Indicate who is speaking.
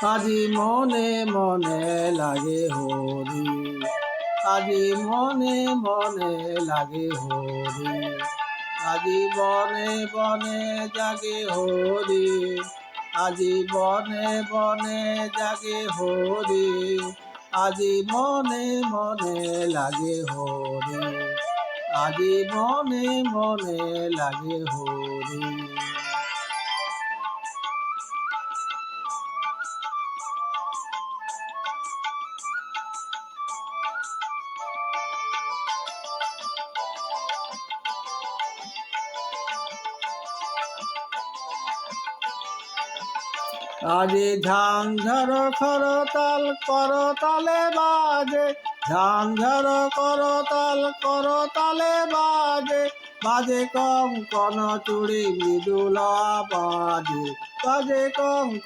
Speaker 1: আজি মনে মনে লাগে হরি, আজি মনে মনে লাগে হরি, আজি বনে বনে জাগে হরি, আজি বনে বনে জাগে হরি, আজি মনে মনে লাগে হরি, আজি মনে মনে লাগে হরি। আজি ঝাঞ্ঝর খরতাল করতালে বাজে, ঝাঞ্ঝর করতালে বাজে, বাজে কঙ্কন চুড়ি মৃদুল বাজে, বাজে